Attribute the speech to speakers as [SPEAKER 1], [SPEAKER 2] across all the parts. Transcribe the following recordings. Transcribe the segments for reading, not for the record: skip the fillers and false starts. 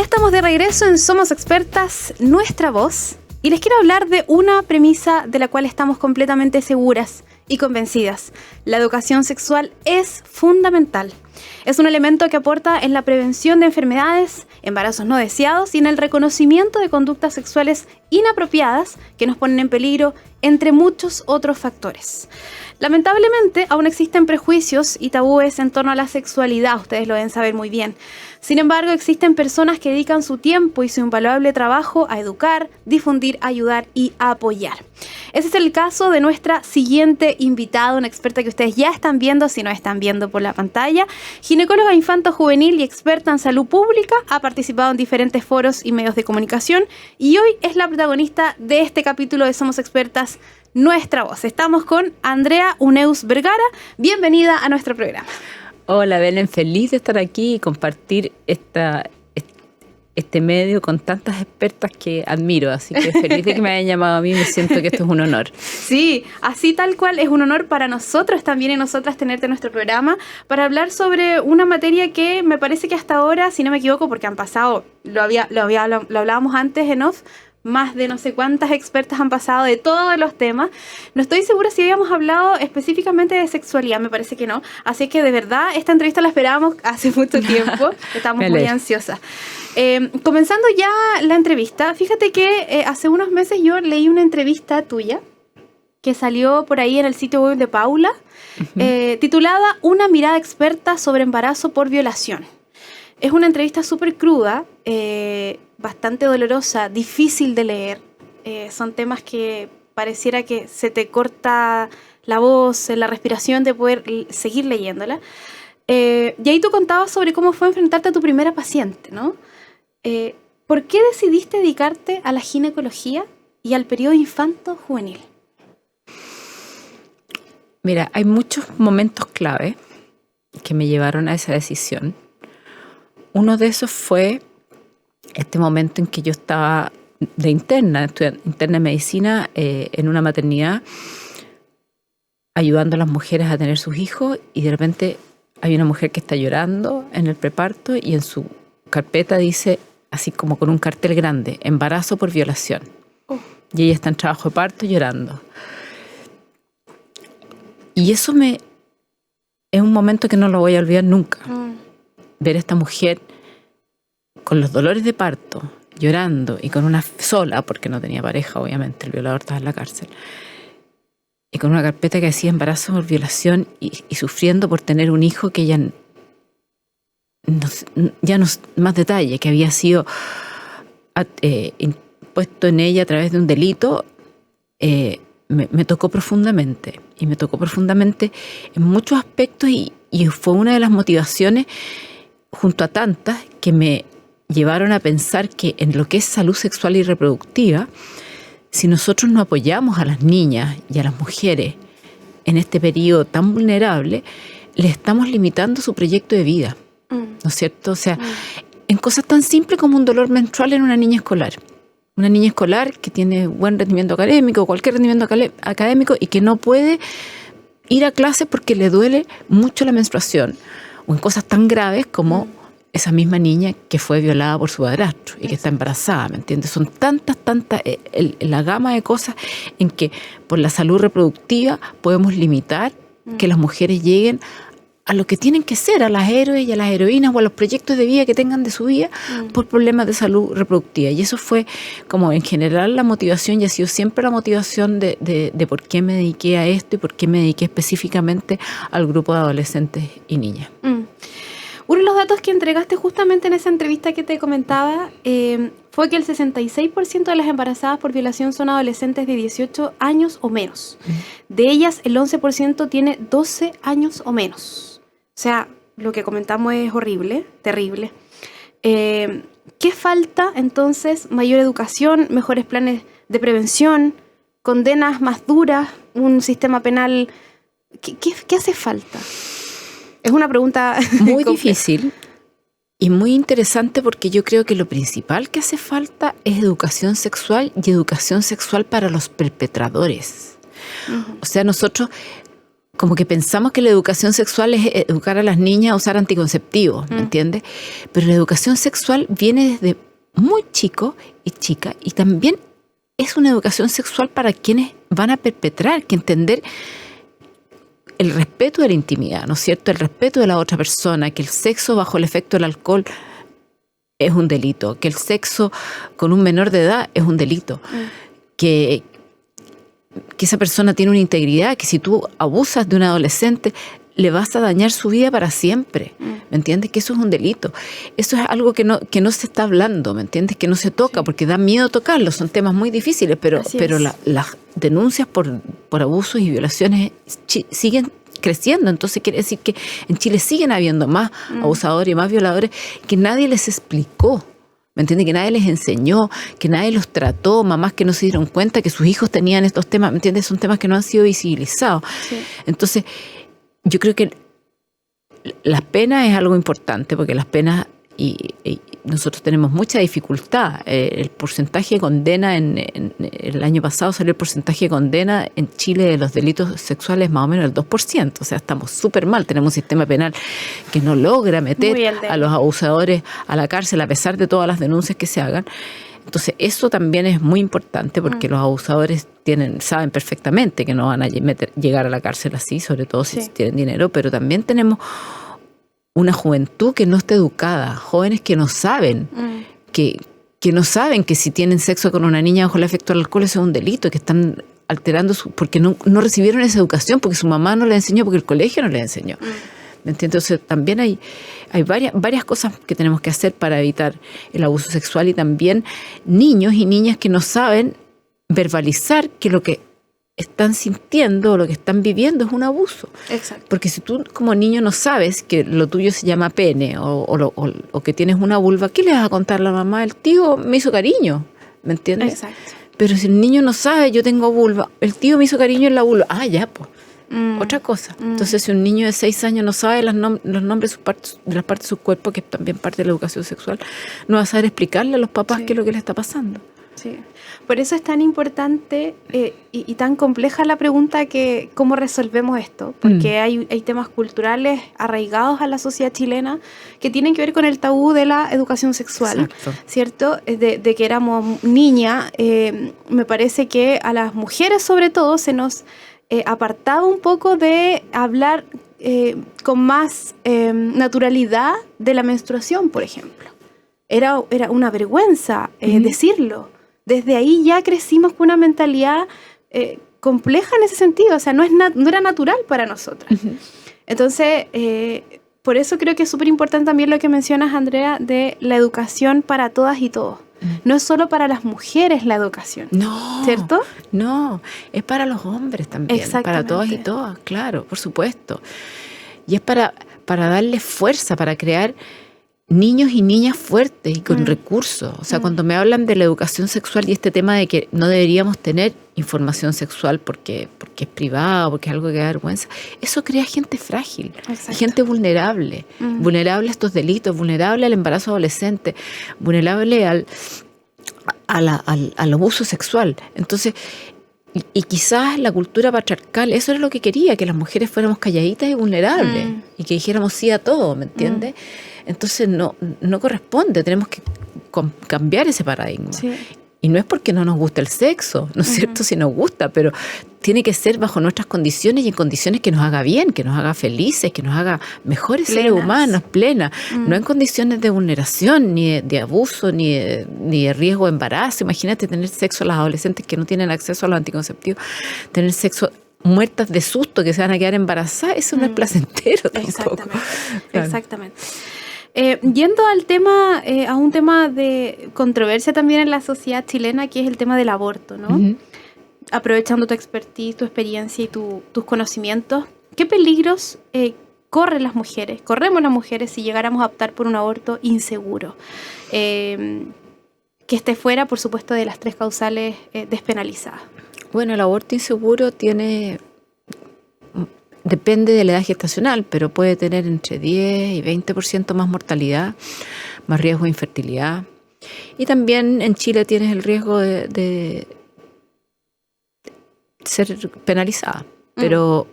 [SPEAKER 1] Ya estamos de regreso en Somos Expertas, nuestra voz, y les quiero hablar de una premisa de la cual estamos completamente seguras y convencidas. La educación sexual es fundamental. Es un elemento que aporta en la prevención de enfermedades, embarazos no deseados y en el reconocimiento de conductas sexuales inapropiadas que nos ponen en peligro, entre muchos otros factores. Lamentablemente, aún existen prejuicios y tabúes en torno a la sexualidad, ustedes lo deben saber muy bien. Sin embargo, existen personas que dedican su tiempo y su invaluable trabajo a educar, difundir, ayudar y apoyar. Ese es el caso de nuestra siguiente invitada, una experta que ustedes ya están viendo, si no están viendo por la pantalla. Ginecóloga infanto-juvenil y experta en salud pública, ha participado en diferentes foros y medios de comunicación y hoy es la protagonista de este capítulo de Somos Expertas, nuestra voz. Estamos con Andrea Huneus Vergara. Bienvenida a nuestro programa.
[SPEAKER 2] Hola, Belén, feliz de estar aquí y compartir este medio con tantas expertas que admiro, así que feliz de que me hayan llamado a mí, me siento que esto es un honor.
[SPEAKER 1] Sí, así tal cual es un honor para nosotros también y nosotras tenerte en nuestro programa para hablar sobre una materia que me parece que hasta ahora, si no me equivoco, porque han pasado, lo hablábamos antes en off, más de no sé cuántas expertas han pasado de todos los temas. No estoy segura si habíamos hablado específicamente de sexualidad, me parece que no. Así que de verdad, esta entrevista la esperábamos hace mucho tiempo. Estamos muy ansiosas. Comenzando ya la entrevista, fíjate que hace unos meses yo leí una entrevista tuya que salió por ahí en el sitio web de Paula, titulada Una mirada experta sobre embarazo por violación. Es una entrevista súper cruda, bastante dolorosa, difícil de leer. Son temas que pareciera que se te corta la voz, la respiración de poder seguir leyéndola. Y ahí tú contabas sobre cómo fue enfrentarte a tu primera paciente, ¿no? ¿Por qué decidiste dedicarte a la ginecología y al periodo infanto-juvenil?
[SPEAKER 2] Mira, hay muchos momentos clave que me llevaron a esa decisión. Uno de esos fue este momento en que yo estaba de interna en medicina en una maternidad, ayudando a las mujeres a tener sus hijos, y de repente hay una mujer que está llorando en el preparto y en su carpeta dice, así como con un cartel grande, embarazo por violación. Y ella está en trabajo de parto llorando. Y eso es un momento que no lo voy a olvidar nunca. Ver a esta mujer con los dolores de parto, llorando y con una sola, porque no tenía pareja, obviamente, el violador estaba en la cárcel, y con una carpeta que decía embarazo por violación y sufriendo por tener un hijo que ella ya no más detalle, que había sido impuesto en ella a través de un delito, me tocó profundamente, y me tocó profundamente en muchos aspectos, y fue una de las motivaciones, junto a tantas, que me llevaron a pensar que en lo que es salud sexual y reproductiva, si nosotros no apoyamos a las niñas y a las mujeres en este periodo tan vulnerable, les estamos limitando su proyecto de vida, ¿no es cierto? O sea, en cosas tan simples como un dolor menstrual en una niña escolar. Una niña escolar que tiene buen rendimiento académico, cualquier rendimiento académico, y que no puede ir a clases porque le duele mucho la menstruación. O en cosas tan graves como esa misma niña que fue violada por su padrastro y que está embarazada, ¿me entiendes? Son tantas, la gama de cosas en que por la salud reproductiva podemos limitar que las mujeres lleguen a lo que tienen que ser, a las héroes y a las heroínas o a los proyectos de vida que tengan de su vida por problemas de salud reproductiva. Y eso fue como en general la motivación, y ha sido siempre la motivación de por qué me dediqué a esto y por qué me dediqué específicamente al grupo de adolescentes y niñas.
[SPEAKER 1] Uno de los datos que entregaste justamente en esa entrevista que te comentaba fue que el 66% de las embarazadas por violación son adolescentes de 18 años o menos. De ellas, el 11% tiene 12 años o menos. O sea, lo que comentamos es horrible, terrible. ¿Qué falta entonces? Mayor educación, mejores planes de prevención, condenas más duras, un sistema penal. ¿Qué hace falta? Es una pregunta
[SPEAKER 2] muy difícil y muy interesante, porque yo creo que lo principal que hace falta es educación sexual, y educación sexual para los perpetradores. O sea, nosotros como que pensamos que la educación sexual es educar a las niñas a usar anticonceptivos, ¿me entiendes? Pero la educación sexual viene desde muy chico y chica, y también es una educación sexual para quienes van a perpetrar, que entender el respeto de la intimidad, ¿no es cierto? El respeto de la otra persona, que el sexo bajo el efecto del alcohol es un delito, que el sexo con un menor de edad es un delito, que esa persona tiene una integridad, que si tú abusas de un adolescente, le vas a dañar su vida para siempre, ¿me entiendes? Que eso es un delito. Eso es algo que no se está hablando, ¿me entiendes? Que no se toca, porque da miedo tocarlo, son temas muy difíciles, pero las denuncias por abusos y violaciones siguen creciendo. Entonces quiere decir que en Chile siguen habiendo más abusadores y más violadores que nadie les explicó. ¿Me entiendes? Que nadie les enseñó, que nadie los trató, mamás que no se dieron cuenta que sus hijos tenían estos temas, ¿me entiendes? Son temas que no han sido visibilizados. Sí. Entonces, yo creo que las penas es algo importante, porque las penas, y nosotros tenemos mucha dificultad. El porcentaje de condena, en el año pasado salió el porcentaje de condena en Chile de los delitos sexuales más o menos el 2%. O sea, estamos súper mal. Tenemos un sistema penal que no logra meter a los abusadores a la cárcel a pesar de todas las denuncias que se hagan. Entonces, eso también es muy importante, porque los abusadores saben perfectamente que no van a llegar a la cárcel así, sobre todo si tienen dinero, pero también tenemos una juventud que no está educada, jóvenes que no saben, que no saben que si tienen sexo con una niña bajo el efecto del alcohol eso es un delito, que están alterando porque no recibieron esa educación, porque su mamá no les enseñó, porque el colegio no les enseñó. ¿Me entiendes? Entonces, también hay varias cosas que tenemos que hacer para evitar el abuso sexual, y también niños y niñas que no saben verbalizar que lo que están sintiendo o lo que están viviendo es un abuso.
[SPEAKER 1] Exacto.
[SPEAKER 2] Porque si tú como niño no sabes que lo tuyo se llama pene o que tienes una vulva, ¿qué le vas a contar a la mamá? El tío me hizo cariño, ¿me entiendes?
[SPEAKER 1] Exacto.
[SPEAKER 2] Pero si el niño no sabe, yo tengo vulva, el tío me hizo cariño en la vulva, ya, pues. Otra cosa. Entonces, si un niño de 6 años no sabe los nombres de las partes de su cuerpo, que es también parte de la educación sexual, no va a saber explicarle a los papás qué es lo que le está pasando.
[SPEAKER 1] Sí. Por eso es tan importante y tan compleja la pregunta que cómo resolvemos esto, porque hay temas culturales arraigados a la sociedad chilena que tienen que ver con el tabú de la educación sexual.
[SPEAKER 2] Exacto.
[SPEAKER 1] ¿Cierto? De que éramos niñas, me parece que a las mujeres sobre todo se nos apartaba un poco de hablar con más naturalidad de la menstruación, por ejemplo. Era una vergüenza decirlo. Desde ahí ya crecimos con una mentalidad compleja en ese sentido, o sea, no era natural para nosotras. Entonces, por eso creo que es súper importante también lo que mencionas, Andrea, de la educación para todas y todos. No es solo para las mujeres la educación.
[SPEAKER 2] No.
[SPEAKER 1] ¿Cierto?
[SPEAKER 2] No, es para los hombres también. Para todas y todas, claro, por supuesto. Y es para darle fuerza, para crear niños y niñas fuertes y con recursos. O sea, cuando me hablan de la educación sexual y este tema de que no deberíamos tener información sexual porque es privado, porque es algo que da vergüenza, eso crea gente frágil, gente vulnerable, vulnerable a estos delitos, vulnerable al embarazo adolescente, vulnerable al abuso sexual. Entonces, y quizás la cultura patriarcal, eso era lo que quería, que las mujeres fuéramos calladitas y vulnerables y que dijéramos sí a todo, ¿me entiendes? Entonces no corresponde, tenemos que cambiar ese paradigma. Sí. Y no es porque no nos gusta el sexo, ¿no es cierto? Si nos gusta, pero tiene que ser bajo nuestras condiciones y en condiciones que nos haga bien, que nos haga felices, que nos haga mejores seres humanos, plenas. No en condiciones de vulneración, ni de abuso, ni de riesgo de embarazo. Imagínate tener sexo a las adolescentes que no tienen acceso a los anticonceptivos, tener sexo muertas de susto que se van a quedar embarazadas, eso no es placentero tampoco.
[SPEAKER 1] Exactamente. Yendo al tema, a un tema de controversia también en la sociedad chilena, que es el tema del aborto, ¿no? Aprovechando tu expertise, tu experiencia y tus conocimientos, ¿qué peligros corremos las mujeres si llegáramos a optar por un aborto inseguro? Que esté fuera, por supuesto, de las 3 causales despenalizadas.
[SPEAKER 2] Bueno, el aborto inseguro depende de la edad gestacional, pero puede tener entre 10 y 20% más mortalidad, más riesgo de infertilidad. Y también en Chile tienes el riesgo de ser penalizada. Pero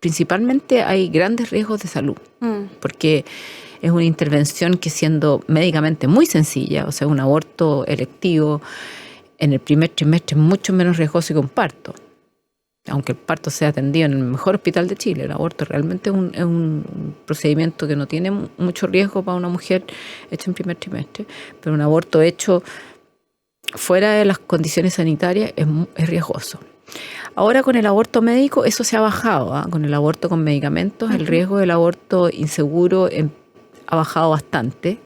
[SPEAKER 2] principalmente hay grandes riesgos de salud, porque es una intervención que, siendo médicamente muy sencilla, o sea, un aborto electivo en el primer trimestre es mucho menos riesgoso que un parto. Aunque el parto sea atendido en el mejor hospital de Chile, el aborto realmente es un procedimiento que no tiene mucho riesgo para una mujer hecho en primer trimestre, pero un aborto hecho fuera de las condiciones sanitarias es riesgoso. Ahora con el aborto médico eso se ha bajado, ¿eh? Con el aborto con medicamentos el riesgo del aborto inseguro ha bajado bastante,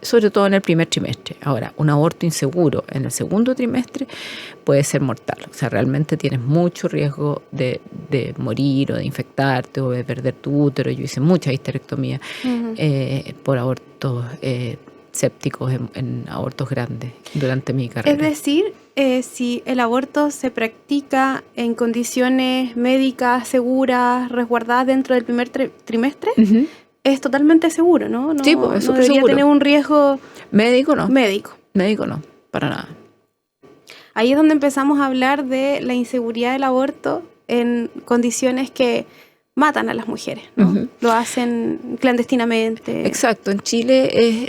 [SPEAKER 2] sobre todo en el primer trimestre. Ahora, un aborto inseguro en el segundo trimestre puede ser mortal. O sea, realmente tienes mucho riesgo de morir o de infectarte o de perder tu útero. Yo hice muchas histerectomías por abortos sépticos en abortos grandes durante mi carrera.
[SPEAKER 1] Es decir, si el aborto se practica en condiciones médicas seguras, resguardadas dentro del primer trimestre, es totalmente seguro, ¿no?
[SPEAKER 2] Sí, pues es
[SPEAKER 1] no
[SPEAKER 2] súper
[SPEAKER 1] debería
[SPEAKER 2] seguro.
[SPEAKER 1] tener un riesgo
[SPEAKER 2] médico, no.
[SPEAKER 1] médico.
[SPEAKER 2] Médico no, para nada.
[SPEAKER 1] Ahí es donde empezamos a hablar de la inseguridad del aborto en condiciones que matan a las mujeres, ¿no? Lo hacen clandestinamente.
[SPEAKER 2] Exacto. En Chile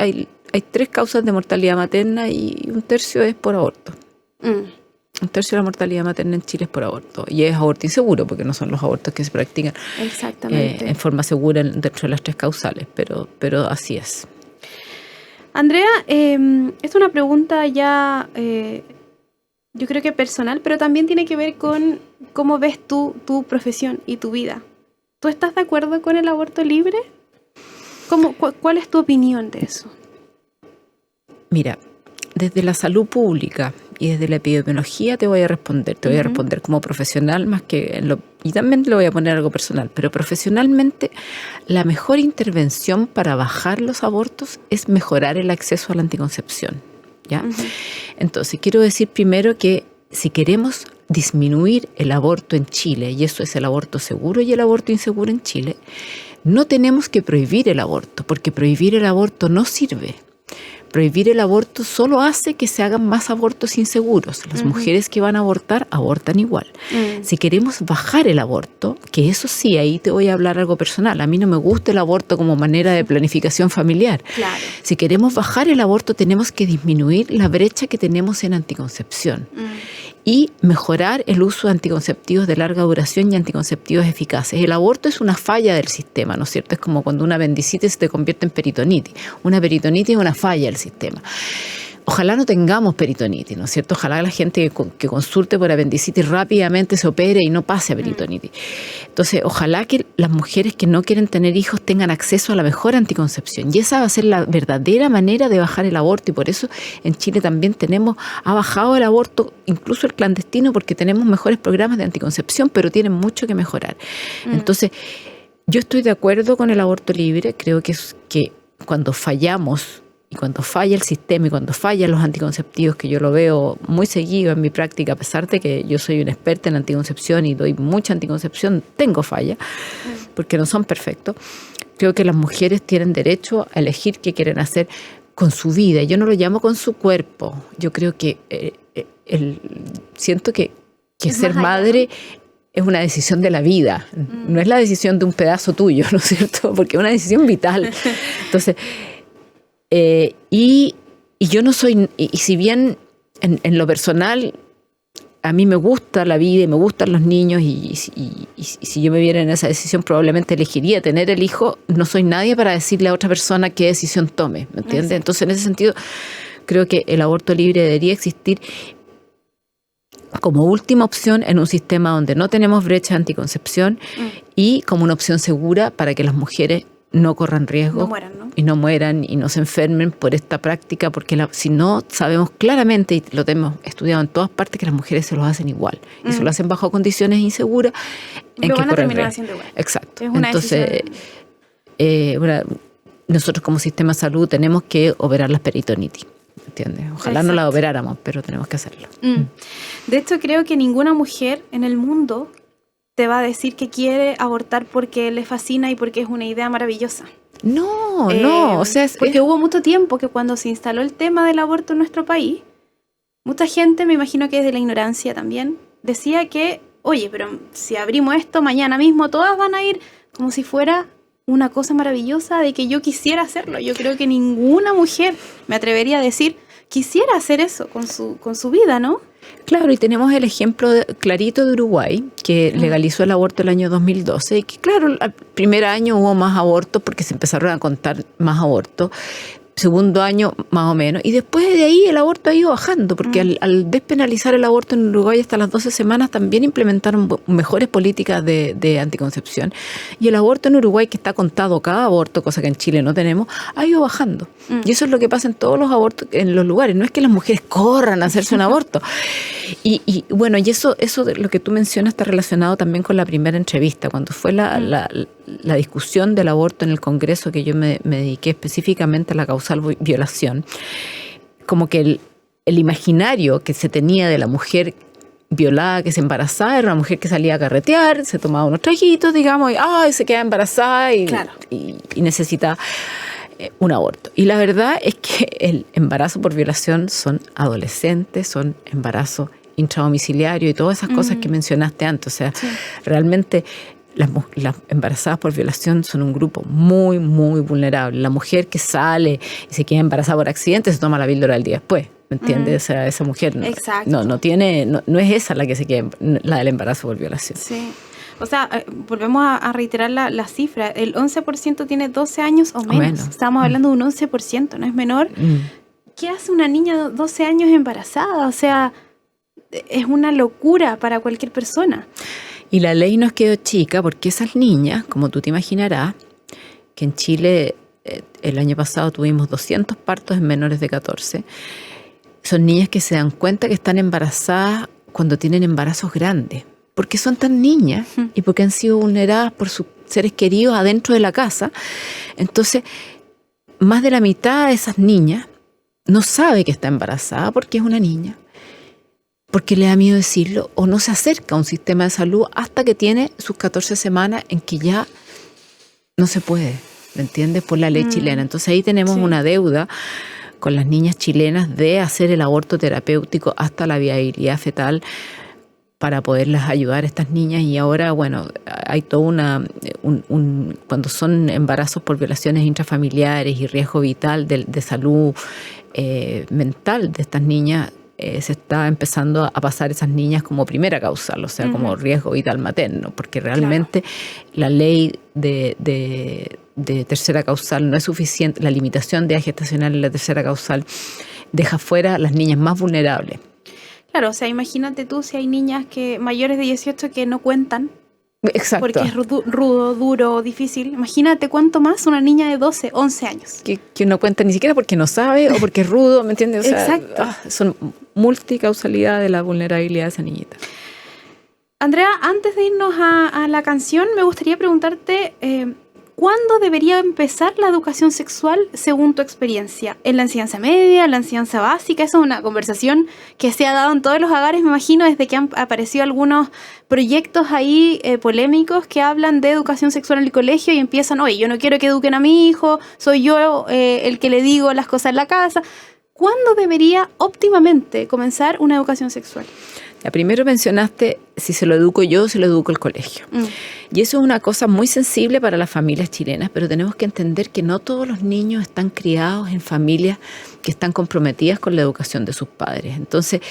[SPEAKER 2] hay 3 causas de mortalidad materna y un tercio es por aborto. Un tercio de la mortalidad materna en Chile es por aborto. Y es aborto inseguro, porque no son los abortos que se practican en forma segura dentro de las 3 causales, pero así es.
[SPEAKER 1] Andrea, esta es una pregunta ya, yo creo que personal, pero también tiene que ver con cómo ves tú tu profesión y tu vida. ¿Tú estás de acuerdo con el aborto libre? ¿Cuál es tu opinión de eso?
[SPEAKER 2] Mira, desde la salud pública y desde la epidemiología te voy a responder. Te voy a responder como profesional más que y también le voy a poner algo personal. Pero profesionalmente, la mejor intervención para bajar los abortos es mejorar el acceso a la anticoncepción, ¿ya? Entonces, quiero decir primero que si queremos disminuir el aborto en Chile, y eso es el aborto seguro y el aborto inseguro en Chile, no tenemos que prohibir el aborto, porque prohibir el aborto no sirve. Prohibir el aborto solo hace que se hagan más abortos inseguros. Las mujeres que van a abortar, abortan igual. Si queremos bajar el aborto, que eso sí, ahí te voy a hablar algo personal. A mí no me gusta el aborto como manera de planificación familiar.
[SPEAKER 1] Claro.
[SPEAKER 2] Si queremos bajar el aborto, tenemos que disminuir la brecha que tenemos en anticoncepción y mejorar el uso de anticonceptivos de larga duración y anticonceptivos eficaces. El aborto es una falla del sistema, ¿no es cierto? Es como cuando una apendicitis se convierte en peritonitis. Una peritonitis es una falla del sistema. Ojalá no tengamos peritonitis, ¿no es cierto? Ojalá la gente que consulte por apendicitis rápidamente se opere y no pase a peritonitis. Entonces, ojalá que las mujeres que no quieren tener hijos tengan acceso a la mejor anticoncepción. Y esa va a ser la verdadera manera de bajar el aborto. Y por eso en Chile también ha bajado el aborto, incluso el clandestino, porque tenemos mejores programas de anticoncepción, pero tienen mucho que mejorar. Entonces, yo estoy de acuerdo con el aborto libre. Creo que cuando fallamos, y cuando falla el sistema y cuando fallan los anticonceptivos, que yo lo veo muy seguido en mi práctica, a pesar de que yo soy una experta en anticoncepción y doy mucha anticoncepción, tengo falla, porque no son perfectos. Creo que las mujeres tienen derecho a elegir qué quieren hacer con su vida. Yo no lo llamo con su cuerpo. Yo creo que siento que ser madre es una decisión de la vida. No es la decisión de un pedazo tuyo, ¿no es cierto? Porque es una decisión vital. Entonces, y yo no soy, y si bien en lo personal a mí me gusta la vida y me gustan los niños y si yo me viera en esa decisión probablemente elegiría tener el hijo, no soy nadie para decirle a otra persona qué decisión tome, ¿me entiendes? Entonces en ese sentido creo que el aborto libre debería existir como última opción en un sistema donde no tenemos brecha de anticoncepción y como una opción segura para que las mujeres no corran riesgo, no mueran y no se enfermen por esta práctica, porque si no sabemos claramente, y lo tenemos estudiado en todas partes, que las mujeres se los hacen igual y se lo hacen bajo condiciones inseguras en que corren riesgo. Exacto. Entonces, nosotros como sistema de salud tenemos que operar las peritonitis, ¿entiendes? Ojalá no la operáramos, pero tenemos que hacerlo.
[SPEAKER 1] De hecho, creo que ninguna mujer en el mundo te va a decir que quiere abortar porque le fascina y porque es una idea maravillosa.
[SPEAKER 2] No, o sea...
[SPEAKER 1] Porque hubo mucho tiempo que cuando se instaló el tema del aborto en nuestro país, mucha gente, me imagino que desde la ignorancia también, decía que oye, pero si abrimos esto mañana mismo, todas van a ir como si fuera una cosa maravillosa de que yo quisiera hacerlo. Yo creo que ninguna mujer, me atrevería a decir, quisiera hacer eso con su vida, ¿no?
[SPEAKER 2] Claro, y tenemos el ejemplo clarito de Uruguay, que legalizó el aborto el año 2012, y que claro, al primer año hubo más abortos porque se empezaron a contar más abortos, segundo año más o menos, y después de ahí el aborto ha ido bajando, porque al despenalizar el aborto en Uruguay hasta las 12 semanas también implementaron mejores políticas de anticoncepción, y el aborto en Uruguay, que está contado cada aborto, cosa que en Chile no tenemos, ha ido bajando. Y eso es lo que pasa en todos los abortos, en los lugares. No es que las mujeres corran a hacerse un aborto. Y bueno, y eso de lo que tú mencionas está relacionado también con la primera entrevista, cuando fue la discusión del aborto en el Congreso, que yo me dediqué específicamente a la causal violación. Como que el imaginario que se tenía de la mujer violada, que se embarazaba, era una mujer que salía a carretear, se tomaba unos traguitos, digamos, y se queda embarazada y necesita un aborto. Y la verdad es que el embarazo por violación son adolescentes, son embarazos intradomiciliarios y todas esas cosas que mencionaste antes. O sea, realmente las embarazadas por violación son un grupo muy, muy vulnerable. La mujer que sale y se queda embarazada por accidente se toma la píldora el día después. ¿Me entiendes? O sea, esa mujer no es esa la que se queda, la del embarazo por violación.
[SPEAKER 1] Sí. O sea, volvemos a reiterar la cifra. El 11% tiene 12 años o menos. Estamos hablando de un 11%, no es menor. ¿Qué hace una niña de 12 años embarazada? O sea, es una locura para cualquier persona.
[SPEAKER 2] Y la ley nos quedó chica porque esas niñas, como tú te imaginarás, que en Chile el año pasado tuvimos 200 partos en menores de 14, son niñas que se dan cuenta que están embarazadas cuando tienen embarazos grandes. Porque son tan niñas y porque han sido vulneradas por sus seres queridos adentro de la casa. Entonces, más de la mitad de esas niñas no sabe que está embarazada porque es una niña, porque le da miedo decirlo o no se acerca a un sistema de salud hasta que tiene sus 14 semanas en que ya no se puede, ¿me entiendes? Por la ley chilena. Entonces ahí tenemos una deuda con las niñas chilenas de hacer el aborto terapéutico hasta la viabilidad fetal, para poderlas ayudar a estas niñas. Y ahora, bueno, hay toda cuando son embarazos por violaciones intrafamiliares y riesgo vital de salud mental de estas niñas, se está empezando a pasar esas niñas como primera causal, o sea, como riesgo vital materno, porque realmente la ley de tercera causal no es suficiente, la limitación de edad gestacional en la tercera causal deja fuera a las niñas más vulnerables.
[SPEAKER 1] Claro, o sea, imagínate tú si hay niñas mayores de 18 que no cuentan.
[SPEAKER 2] Exacto.
[SPEAKER 1] Porque es rudo, duro, difícil. Imagínate cuánto más una niña de 12, 11 años.
[SPEAKER 2] Que no cuenta ni siquiera porque no sabe o porque es rudo, ¿me entiendes? O sea,
[SPEAKER 1] exacto.
[SPEAKER 2] Son multicausalidad de la vulnerabilidad de esa niñita.
[SPEAKER 1] Andrea, antes de irnos a la canción, me gustaría preguntarte... ¿cuándo debería empezar la educación sexual según tu experiencia? ¿En la enseñanza media, en la enseñanza básica? Esa es una conversación que se ha dado en todos los hogares, me imagino, desde que han aparecido algunos proyectos ahí polémicos que hablan de educación sexual en el colegio y empiezan, oye, yo no quiero que eduquen a mi hijo, soy yo el que le digo las cosas en la casa. ¿Cuándo debería óptimamente comenzar una educación sexual?
[SPEAKER 2] Primero mencionaste si se lo educo yo o se lo educo el colegio. Y eso es una cosa muy sensible para las familias chilenas, pero tenemos que entender que no todos los niños están criados en familias que están comprometidas con la educación de sus padres. Entonces,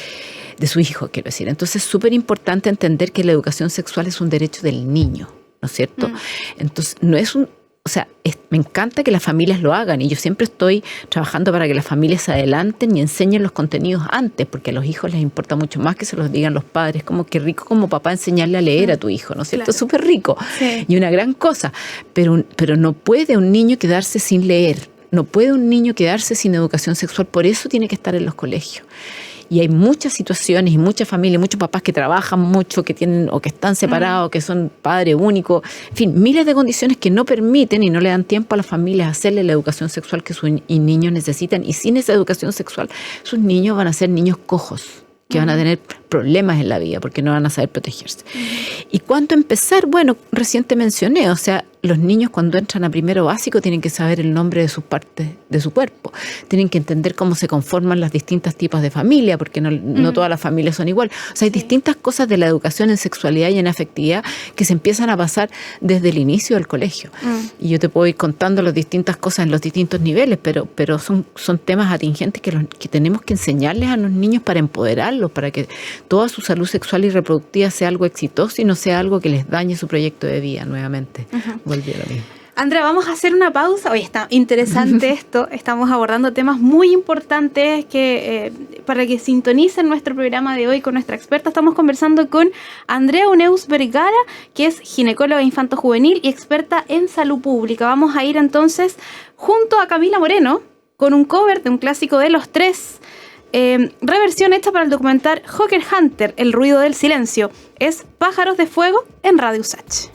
[SPEAKER 2] de su hijo, quiero decir. Entonces, es súper importante entender que la educación sexual es un derecho del niño, ¿no es cierto? Entonces, no es o sea, me encanta que las familias lo hagan y yo siempre estoy trabajando para que las familias se adelanten y enseñen los contenidos antes, porque a los hijos les importa mucho más que se los digan los padres. Como que rico como papá enseñarle a leer a tu hijo, ¿no es cierto?
[SPEAKER 1] Claro.
[SPEAKER 2] Súper rico
[SPEAKER 1] Sí.
[SPEAKER 2] Y una gran cosa, pero no puede un niño quedarse sin leer, no puede un niño quedarse sin educación sexual, por eso tiene que estar en los colegios. Y hay muchas situaciones y muchas familias, muchos papás que trabajan mucho, que tienen o que están separados, que son padres únicos, en fin, miles de condiciones que no permiten y no le dan tiempo a las familias a hacerle la educación sexual que sus niños necesitan. Y sin esa educación sexual, sus niños van a ser niños cojos, que van a tener problemas en la vida porque no van a saber protegerse. ¿Y cuándo empezar? Bueno, recién te mencioné, o sea, los niños cuando entran a primero básico tienen que saber el nombre de sus partes de su cuerpo, tienen que entender cómo se conforman las distintas tipos de familia, porque no todas las familias son igual. O sea, hay distintas cosas de la educación en sexualidad y en afectividad que se empiezan a pasar desde el inicio del colegio. Y yo te puedo ir contando las distintas cosas en los distintos niveles, pero son temas atingentes que tenemos que enseñarles a los niños para empoderarlos, para que toda su salud sexual y reproductiva sea algo exitoso y no sea algo que les dañe su proyecto de vida nuevamente. Volví a lo mismo.
[SPEAKER 1] Andrea, vamos a hacer una pausa. Oye, está interesante esto. Estamos abordando temas muy importantes para que sintonicen nuestro programa de hoy con nuestra experta. Estamos conversando con Andrea Uneus Vergara, que es ginecóloga infanto-juvenil y experta en salud pública. Vamos a ir entonces junto a Camila Moreno con un cover de un clásico de Los Tres. Reversión hecha para el documental Joker Hunter, El ruido del silencio. Es Pájaros de Fuego en Radio USACH.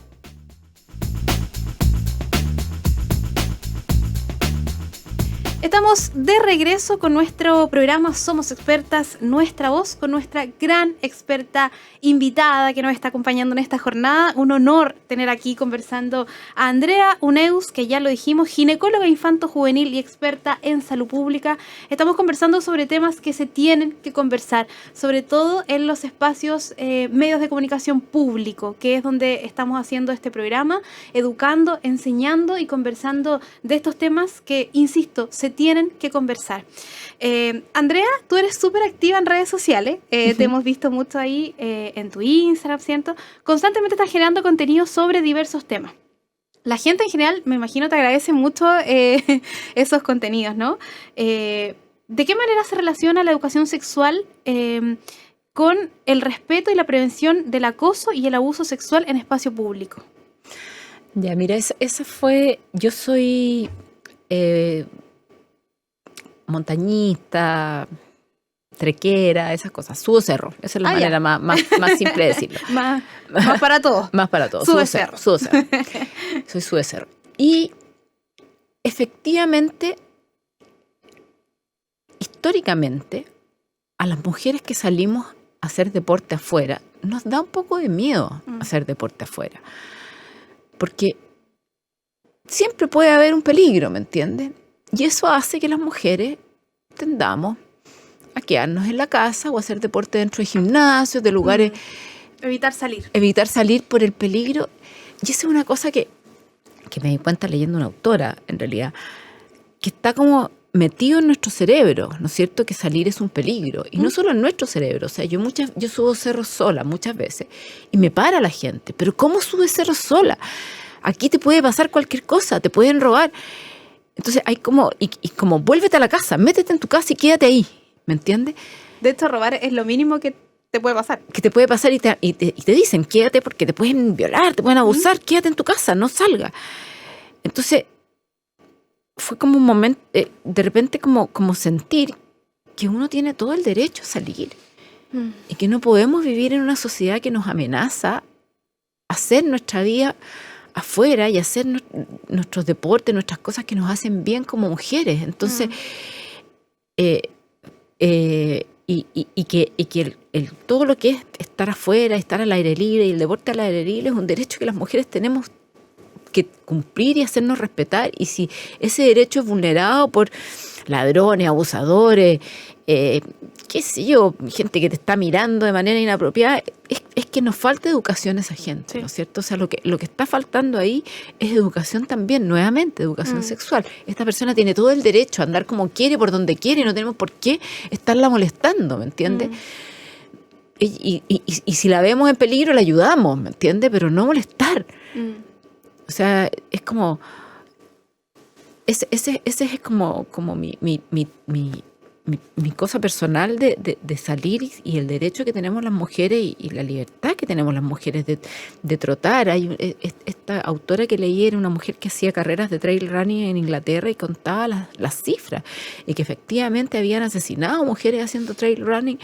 [SPEAKER 1] Estamos de regreso con nuestro programa Somos Expertas, Nuestra Voz, con nuestra gran experta invitada que nos está acompañando en esta jornada. Un honor tener aquí conversando a Andrea Uneus, que ya lo dijimos, ginecóloga infanto-juvenil y experta en salud pública. Estamos conversando sobre temas que se tienen que conversar, sobre todo en los espacios medios de comunicación público, que es donde estamos haciendo este programa, educando, enseñando y conversando de estos temas que, insisto, se tienen que conversar. Andrea, tú eres súper activa en redes sociales, te hemos visto mucho ahí en tu Instagram, ¿cierto? Constantemente estás generando contenido sobre diversos temas. La gente en general, me imagino, te agradece mucho esos contenidos, ¿no? ¿De qué manera se relaciona la educación sexual con el respeto y la prevención del acoso y el abuso sexual en espacio público?
[SPEAKER 2] Ya, mira, esa fue... Yo soy... montañista, trequera, esas cosas. Subo cerro. Esa es la manera más simple de decirlo.
[SPEAKER 1] más para todos.
[SPEAKER 2] Más para todos.
[SPEAKER 1] Sube cerro.
[SPEAKER 2] Subo cerro. Soy sube cerro. Y efectivamente, históricamente, a las mujeres que salimos a hacer deporte afuera, nos da un poco de miedo hacer deporte afuera. Porque siempre puede haber un peligro, ¿me entiendes? Y eso hace que las mujeres tendamos a quedarnos en la casa o a hacer deporte dentro de gimnasios, de lugares...
[SPEAKER 1] Evitar salir.
[SPEAKER 2] Evitar salir por el peligro. Y esa es una cosa que me di cuenta leyendo una autora, en realidad, que está como metido en nuestro cerebro, ¿no es cierto? Que salir es un peligro. Y no solo en nuestro cerebro. O sea, yo subo cerros sola muchas veces y me para la gente. Pero ¿cómo subes cerros sola? Aquí te puede pasar cualquier cosa, te pueden robar. Entonces hay como vuélvete a la casa, métete en tu casa y quédate ahí, ¿me entiendes?
[SPEAKER 1] De hecho, robar es lo mínimo que te puede pasar.
[SPEAKER 2] Que te puede pasar y te dicen, quédate porque te pueden violar, te pueden abusar, quédate en tu casa, no salga. Entonces fue como un momento, de repente como sentir que uno tiene todo el derecho a salir y que no podemos vivir en una sociedad que nos amenaza a hacer nuestra vida afuera y hacer nuestros deportes, nuestras cosas que nos hacen bien como mujeres. Entonces, todo lo que es estar afuera, estar al aire libre y el deporte al aire libre es un derecho que las mujeres tenemos que cumplir y hacernos respetar. Y si ese derecho es vulnerado por ladrones, abusadores, qué sé yo, gente que te está mirando de manera inapropiada, es que nos falta educación a esa gente, ¿no es cierto? O sea, lo que está faltando ahí es educación también, nuevamente, educación sexual. Esta persona tiene todo el derecho a andar como quiere, por donde quiere, y no tenemos por qué estarla molestando, ¿me entiendes? Y si la vemos en peligro, la ayudamos, ¿me entiendes? Pero no molestar. O sea, es como... Ese es como mi cosa personal de salir y el derecho que tenemos las mujeres y la libertad que tenemos las mujeres de trotar. Hay esta autora que leí era una mujer que hacía carreras de trail running en Inglaterra y contaba las cifras y que efectivamente habían asesinado mujeres haciendo trail running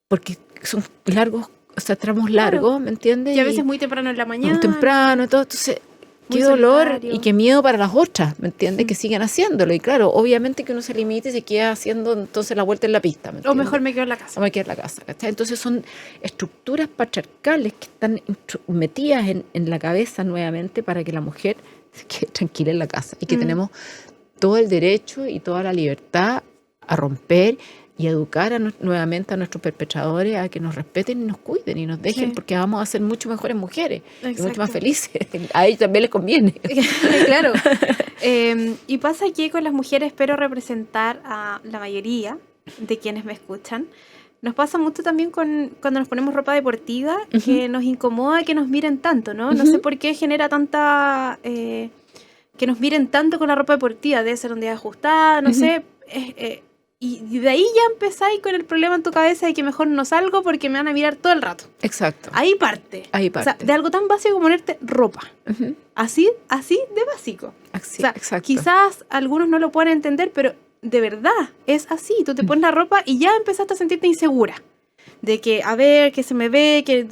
[SPEAKER 2] porque son largos, o sea, tramos largos, ¿me entiendes?
[SPEAKER 1] Y a veces muy temprano en la mañana.
[SPEAKER 2] Muy temprano y todo. Entonces,
[SPEAKER 1] Muy
[SPEAKER 2] qué dolor
[SPEAKER 1] solitario.
[SPEAKER 2] y qué miedo para las otras, ¿me entiendes? Que sigan haciéndolo. Y claro, obviamente que uno se limita y se queda haciendo entonces la vuelta en la pista, ¿me
[SPEAKER 1] O
[SPEAKER 2] entiendes?
[SPEAKER 1] mejor me quedo en la casa.
[SPEAKER 2] O me quedo en la casa, ¿cachai? Entonces son estructuras patriarcales que están metidas en la cabeza nuevamente para que la mujer se quede tranquila en la casa y que tenemos todo el derecho y toda la libertad a romper y educar nuevamente a nuestros perpetradores a que nos respeten y nos cuiden y nos dejen,
[SPEAKER 1] Sí.
[SPEAKER 2] porque vamos a ser mucho mejores mujeres y mucho
[SPEAKER 1] Exacto.
[SPEAKER 2] más felices. A ellos también les conviene.
[SPEAKER 1] Claro. Y pasa que con las mujeres espero representar a la mayoría de quienes me escuchan. Nos pasa mucho también cuando nos ponemos ropa deportiva, que nos incomoda que nos miren tanto, ¿no? No sé por qué genera tanta... que nos miren tanto con la ropa deportiva. Debe ser un día ajustada, no sé. Y de ahí ya empezáis con el problema en tu cabeza de que mejor no salgo porque me van a mirar todo el rato.
[SPEAKER 2] Exacto.
[SPEAKER 1] Ahí parte.
[SPEAKER 2] Ahí
[SPEAKER 1] O sea,
[SPEAKER 2] parte.
[SPEAKER 1] de algo tan básico como ponerte ropa.
[SPEAKER 2] Ujú.
[SPEAKER 1] Así de básico.
[SPEAKER 2] Así,
[SPEAKER 1] O sea,
[SPEAKER 2] exacto.
[SPEAKER 1] quizás algunos no lo pueden entender, pero de verdad es así. Tú te pones la ropa y ya empezaste a sentirte insegura. De que, a ver, que se me ve, que...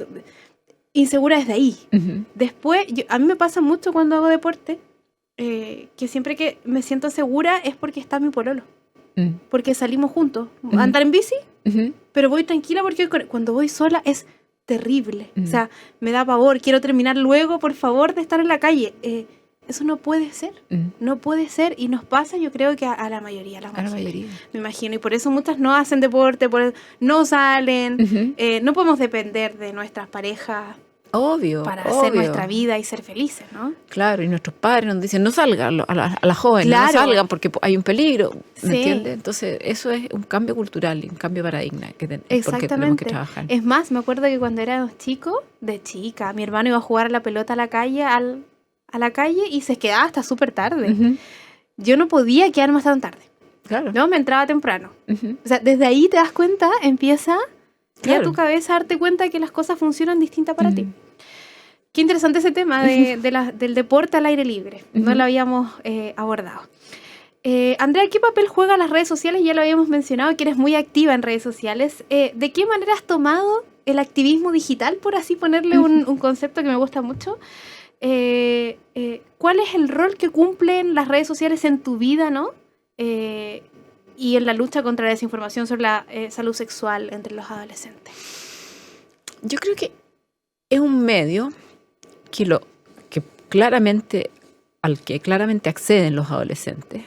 [SPEAKER 1] Insegura desde ahí.
[SPEAKER 2] Ujú.
[SPEAKER 1] Después, a mí me pasa mucho cuando hago deporte, que siempre que me siento segura es porque está mi pololo.
[SPEAKER 2] Mm.
[SPEAKER 1] Porque salimos juntos. A andar en bici,
[SPEAKER 2] Ujú.
[SPEAKER 1] pero voy tranquila porque cuando voy sola es terrible.
[SPEAKER 2] Mm.
[SPEAKER 1] O sea, me da pavor. Quiero terminar luego, por favor, de estar en la calle. Eso no puede ser.
[SPEAKER 2] Mm.
[SPEAKER 1] No puede ser. Y nos pasa, yo creo que a la mayoría, a las
[SPEAKER 2] A la
[SPEAKER 1] mujeres.
[SPEAKER 2] mayoría.
[SPEAKER 1] Me imagino. Y por eso muchas no hacen deporte, no salen.
[SPEAKER 2] Ujú.
[SPEAKER 1] No podemos depender de nuestras parejas
[SPEAKER 2] Obvio.
[SPEAKER 1] para
[SPEAKER 2] obvio.
[SPEAKER 1] hacer nuestra vida y ser felices, ¿no?
[SPEAKER 2] Claro, y nuestros padres nos dicen, no salgan, a las jóvenes,
[SPEAKER 1] Claro.
[SPEAKER 2] no salgan porque hay un peligro, ¿me
[SPEAKER 1] Sí.
[SPEAKER 2] entiendes? Entonces, eso es un cambio cultural y un cambio de paradigma porque tenemos
[SPEAKER 1] Exactamente.
[SPEAKER 2] que trabajar.
[SPEAKER 1] Es más, me acuerdo que cuando éramos chicos, de chica, mi hermano iba a jugar a la pelota a la calle, a la calle y se quedaba hasta súper tarde.
[SPEAKER 2] Ujú.
[SPEAKER 1] Yo no podía quedarme hasta tan tarde.
[SPEAKER 2] Claro.
[SPEAKER 1] No, me entraba temprano.
[SPEAKER 2] Ujú.
[SPEAKER 1] O sea, desde ahí te das cuenta, empieza ya
[SPEAKER 2] Claro.
[SPEAKER 1] tu cabeza a darte cuenta de que las cosas funcionan distintas para
[SPEAKER 2] Ujú.
[SPEAKER 1] ti. Qué interesante ese tema del deporte al aire libre. No
[SPEAKER 2] Ujú.
[SPEAKER 1] lo habíamos abordado. Andrea, ¿qué papel juegan las redes sociales? Ya lo habíamos mencionado, que eres muy activa en redes sociales. ¿De qué manera has tomado el activismo digital, por así ponerle un concepto que me gusta mucho? ¿Cuál es el rol que cumplen las redes sociales en tu vida, ¿no? Y en la lucha contra la desinformación sobre la salud sexual entre los adolescentes.
[SPEAKER 2] Yo creo que es un medio que claramente, al que claramente acceden los adolescentes,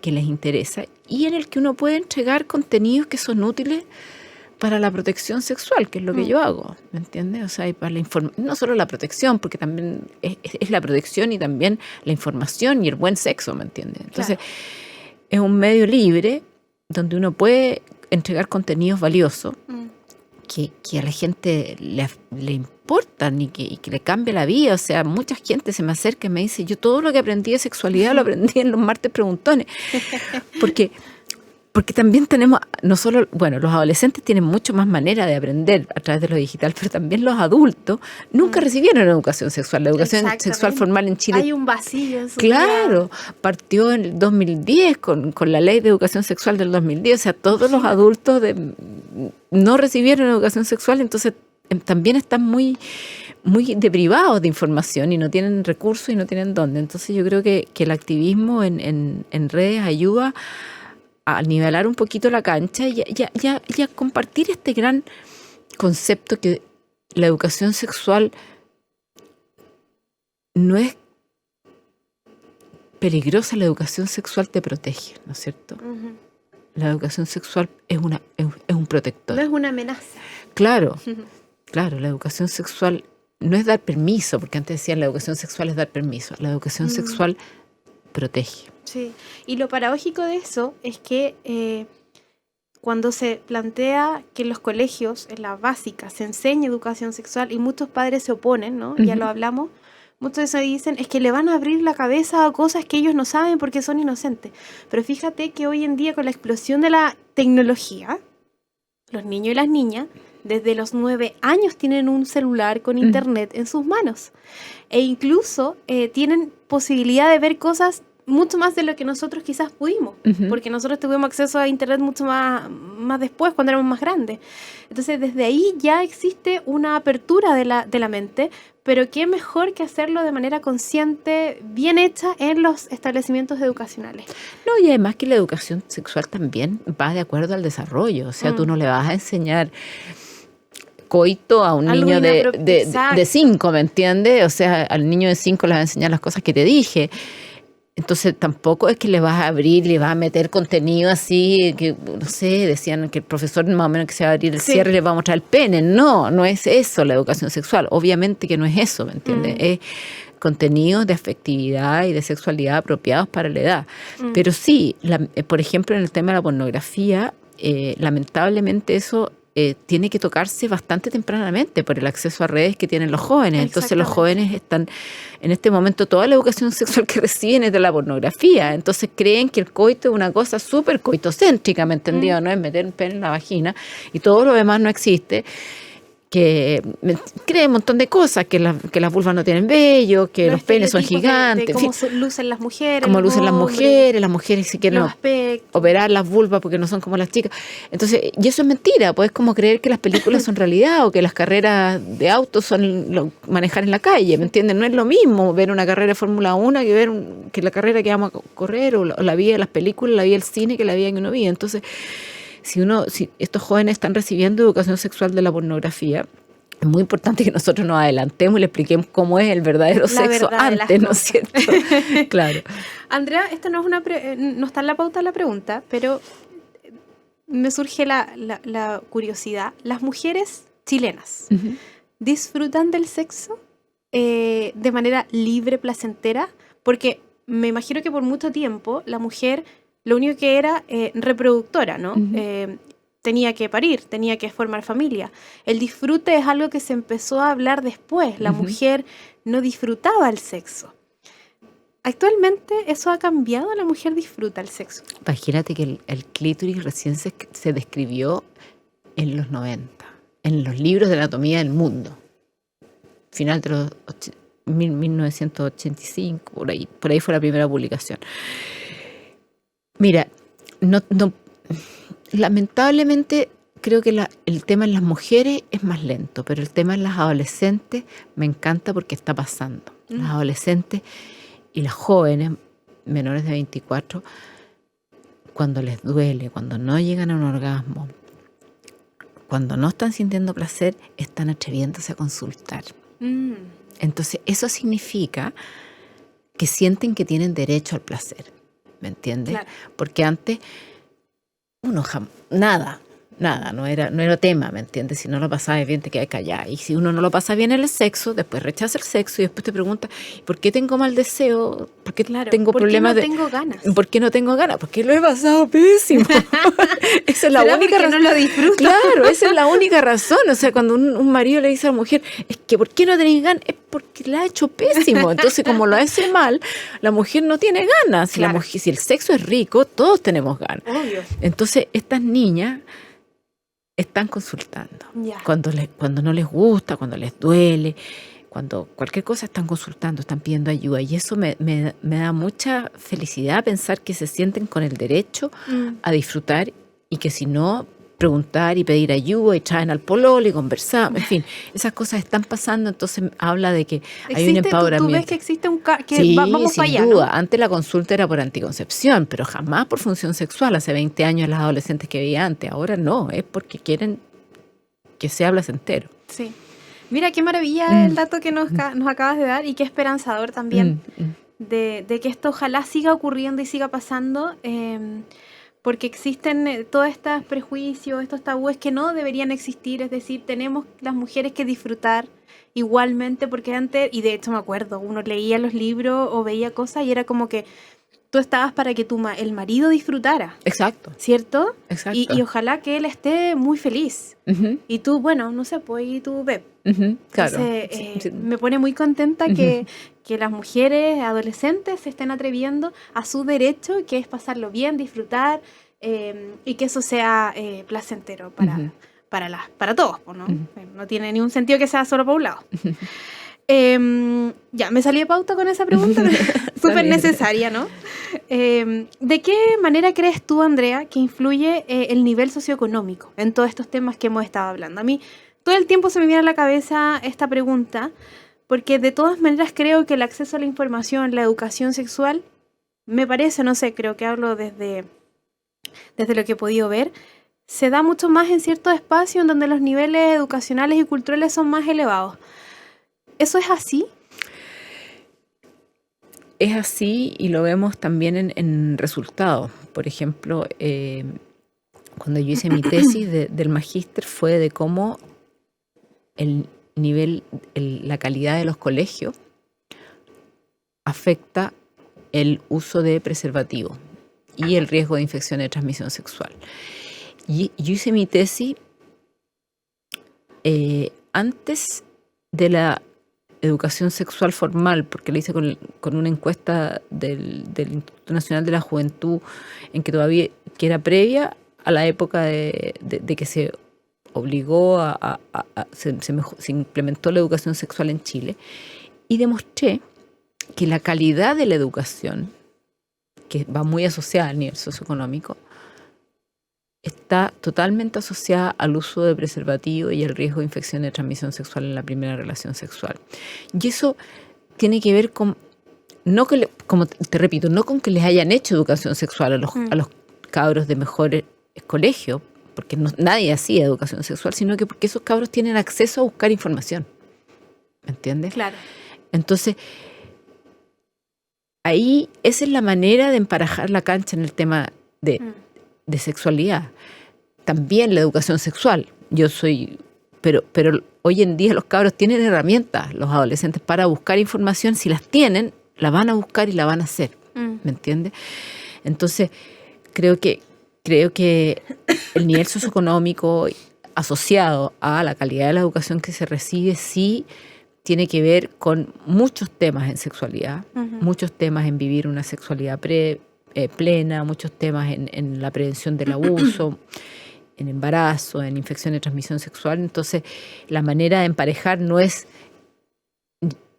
[SPEAKER 2] que les interesa, y en el que uno puede entregar contenidos que son útiles para la protección sexual, que es lo que yo hago, ¿me entiendes? O sea, y para no solo la protección, porque también es la protección y también la información y el buen sexo, ¿me entiendes? Entonces, es un medio libre donde uno puede entregar contenidos valiosos que a la gente le importan y que le cambia la vida. O sea, mucha gente se me acerca y me dice, yo todo lo que aprendí de sexualidad lo aprendí en los martes preguntones. Porque también tenemos, no solo, bueno, los adolescentes tienen mucho más manera de aprender a través de lo digital, pero también los adultos nunca recibieron educación sexual. La educación sexual formal en Chile...
[SPEAKER 1] Hay un vacío en su
[SPEAKER 2] Claro, partió en el 2010 con la ley de educación sexual del 2010. O sea, todos los adultos no recibieron educación sexual, entonces también están muy deprivados de información y no tienen recursos y no tienen dónde. Entonces yo creo que el activismo en redes ayuda a nivelar un poquito la cancha y a compartir este gran concepto que la educación sexual no es peligrosa, la educación sexual te protege, ¿no es cierto? Uh-huh. La educación sexual es un protector.
[SPEAKER 1] No es una amenaza.
[SPEAKER 2] Claro, claro, la educación sexual no es dar permiso, porque antes decían la educación sexual es dar permiso. La educación sexual protege.
[SPEAKER 1] Sí, y lo paradójico de eso es que cuando se plantea que en los colegios, en la básica, se enseña educación sexual y muchos padres se oponen, ¿no? Uh-huh. Ya lo hablamos, muchos de eso dicen es que le van a abrir la cabeza a cosas que ellos no saben porque son inocentes. Pero fíjate que hoy en día con la explosión de la tecnología, los niños y las niñas, desde los 9 años tienen un celular con internet en sus manos. E incluso tienen posibilidad de ver cosas mucho más de lo que nosotros quizás pudimos, porque nosotros tuvimos acceso a internet mucho más después, cuando éramos más grandes. Entonces, desde ahí ya existe una apertura de la mente pero qué mejor que hacerlo de manera consciente, bien hecha en los establecimientos educacionales.
[SPEAKER 2] No, y además que la educación sexual también va de acuerdo al desarrollo. O sea, tú no le vas a enseñar coito a un
[SPEAKER 1] Algo
[SPEAKER 2] niño de
[SPEAKER 1] Exacto.
[SPEAKER 2] 5, ¿me entiendes? O sea, al niño de 5 le vas a enseñar las cosas que te dije. Entonces tampoco es que le vas a abrir, le vas a meter contenido así, que no sé, decían que el profesor más o menos que se va a abrir el cierre le va a mostrar el pene. No, no es eso la educación sexual. Obviamente que no es eso, ¿me entiendes? Es contenidos de afectividad y de sexualidad apropiados para la edad. Pero sí, por ejemplo, en el tema de la pornografía, lamentablemente eso tiene que tocarse bastante tempranamente por el acceso a redes que tienen los jóvenes. Entonces los jóvenes están, en este momento, toda la educación sexual que reciben es de la pornografía. Entonces creen que el coito es una cosa súper coitocéntrica, ¿me entendió? No es meter un pene en la vagina y todo lo demás no existe. Que cree un montón de cosas, que las vulvas no tienen vello, que los penes son gigantes.
[SPEAKER 1] De cómo lucen las mujeres.
[SPEAKER 2] Cómo lucen las mujeres si quieren operar las vulvas porque no son como las chicas. Entonces, y eso es mentira, pues es como creer que las películas son realidad o que las carreras de autos son manejar en la calle, ¿me entienden? No es lo mismo ver una carrera de Fórmula 1 que ver que la carrera que vamos a correr o la vida de las películas, la vida del cine, que la vida que uno vive. Entonces, si estos jóvenes están recibiendo educación sexual de la pornografía, es muy importante que nosotros nos adelantemos y le expliquemos cómo es el verdadero sexo antes, ¿no es cierto? Claro.
[SPEAKER 1] Andrea, esta no está en la pauta de la pregunta, pero me surge la curiosidad. ¿Las mujeres chilenas disfrutan del sexo de manera libre, placentera? Porque me imagino que por mucho tiempo la mujer lo único que era reproductora, ¿no? Tenía que parir, tenía que formar familia. El disfrute es algo que se empezó a hablar después. La mujer no disfrutaba el sexo. Actualmente eso ha cambiado, la mujer disfruta el sexo.
[SPEAKER 2] Imagínate que el clítoris recién se describió en los 90, en los libros de anatomía del mundo. Final de los 1985, por ahí fue la primera publicación. Mira, lamentablemente creo que el tema en las mujeres es más lento, pero el tema en las adolescentes me encanta porque está pasando. Las adolescentes y las jóvenes menores de 24, cuando les duele, cuando no llegan a un orgasmo, cuando no están sintiendo placer, están atreviéndose a consultar. Entonces eso significa que sienten que tienen derecho al placer. ¿Me entiendes? Claro. Porque antes uno nada, no era tema, ¿me entiendes? Si no lo pasabas bien te quedas callada. Y si uno no lo pasa bien en el sexo, después rechaza el sexo y después te pregunta, ¿por qué tengo mal deseo? ¿Por qué tengo problemas
[SPEAKER 1] de... ¿Por qué no tengo ganas?
[SPEAKER 2] ¿Por qué no tengo ganas? Porque lo he pasado pésimo. Esa es la única razón.
[SPEAKER 1] No lo disfruto.
[SPEAKER 2] Claro, esa es la única razón. O sea, cuando un marido le dice a la mujer, es que ¿por qué no tenés ganas? Es porque la ha hecho pésimo. Entonces, como lo hace mal, la mujer no tiene ganas. Si, claro. Si el sexo es rico, todos tenemos ganas.
[SPEAKER 1] Obvio.
[SPEAKER 2] Entonces, estas niñas están consultando. Cuando no les gusta, cuando les duele, cuando cualquier cosa están consultando, están pidiendo ayuda. Y eso me da mucha felicidad pensar que se sienten con el derecho a disfrutar y que si no, preguntar y pedir ayuda y traen al pololo y conversar. En fin, esas cosas están pasando, entonces habla de que hay un empoderamiento.
[SPEAKER 1] ¿Tú ves que existe
[SPEAKER 2] sí,
[SPEAKER 1] vamos
[SPEAKER 2] sin
[SPEAKER 1] para allá,
[SPEAKER 2] duda.
[SPEAKER 1] ¿no?
[SPEAKER 2] Antes la consulta era por anticoncepción, pero jamás por función sexual. Hace 20 años las adolescentes que veía antes, ahora no, es porque quieren que sea placentero.
[SPEAKER 1] Sí. Mira, qué maravilla el dato que nos acabas de dar y qué esperanzador también de que esto ojalá siga ocurriendo y siga pasando, porque existen todos estos prejuicios, estos tabúes que no deberían existir, es decir, tenemos las mujeres que disfrutar igualmente, porque antes, y de hecho me acuerdo, uno leía los libros o veía cosas y era como que tú estabas para que el marido disfrutara.
[SPEAKER 2] Exacto.
[SPEAKER 1] ¿Cierto?
[SPEAKER 2] Exacto.
[SPEAKER 1] Y ojalá que él esté muy feliz. Y tú, bueno, no sé, pues y tú ves.
[SPEAKER 2] Claro.
[SPEAKER 1] Entonces, sí. Me pone muy contenta que las mujeres adolescentes se estén atreviendo a su derecho, que es pasarlo bien, disfrutar, y que eso sea placentero para todos, ¿no? No tiene ningún sentido que sea solo para un lado. Ya, me salí de pauta con esa pregunta, súper necesaria, ¿no? ¿De qué manera crees tú, Andrea, que influye el nivel socioeconómico en todos estos temas que hemos estado hablando? A mí todo el tiempo se me viene a la cabeza esta pregunta, porque de todas maneras creo que el acceso a la información, la educación sexual, me parece, no sé, creo que hablo desde lo que he podido ver, se da mucho más en ciertos espacios en donde los niveles educacionales y culturales son más elevados. ¿Eso es así?
[SPEAKER 2] Es así y lo vemos también en resultados. Por ejemplo, cuando yo hice mi tesis del magíster fue de cómo el nivel, la calidad de los colegios afecta el uso de preservativo y el riesgo de infección de transmisión sexual. Y yo hice mi tesis antes de la educación sexual formal, porque la hice con una encuesta del Instituto Nacional de la Juventud, en que todavía que era previa a la época de que se obligó se implementó la educación sexual en Chile, y demostré que la calidad de la educación, que va muy asociada al nivel socioeconómico, está totalmente asociada al uso de preservativo y al riesgo de infección de transmisión sexual en la primera relación sexual. Y eso tiene que ver con, como te repito, no con que les hayan hecho educación sexual a los cabros de mejores colegios, porque nadie hacía educación sexual, sino que porque esos cabros tienen acceso a buscar información. ¿Me entiendes?
[SPEAKER 1] Claro.
[SPEAKER 2] Entonces, ahí esa es la manera de emparejar la cancha en el tema de sexualidad. También la educación sexual. Pero hoy en día los cabros tienen herramientas, los adolescentes, para buscar información. Si las tienen, la van a buscar y la van a hacer. ¿Me entiendes? Entonces, creo que el nivel socioeconómico asociado a la calidad de la educación que se recibe sí tiene que ver con muchos temas en sexualidad, muchos temas en vivir una sexualidad plena, muchos temas en la prevención del abuso, en embarazo, en infección de transmisión sexual. Entonces, la manera de emparejar no es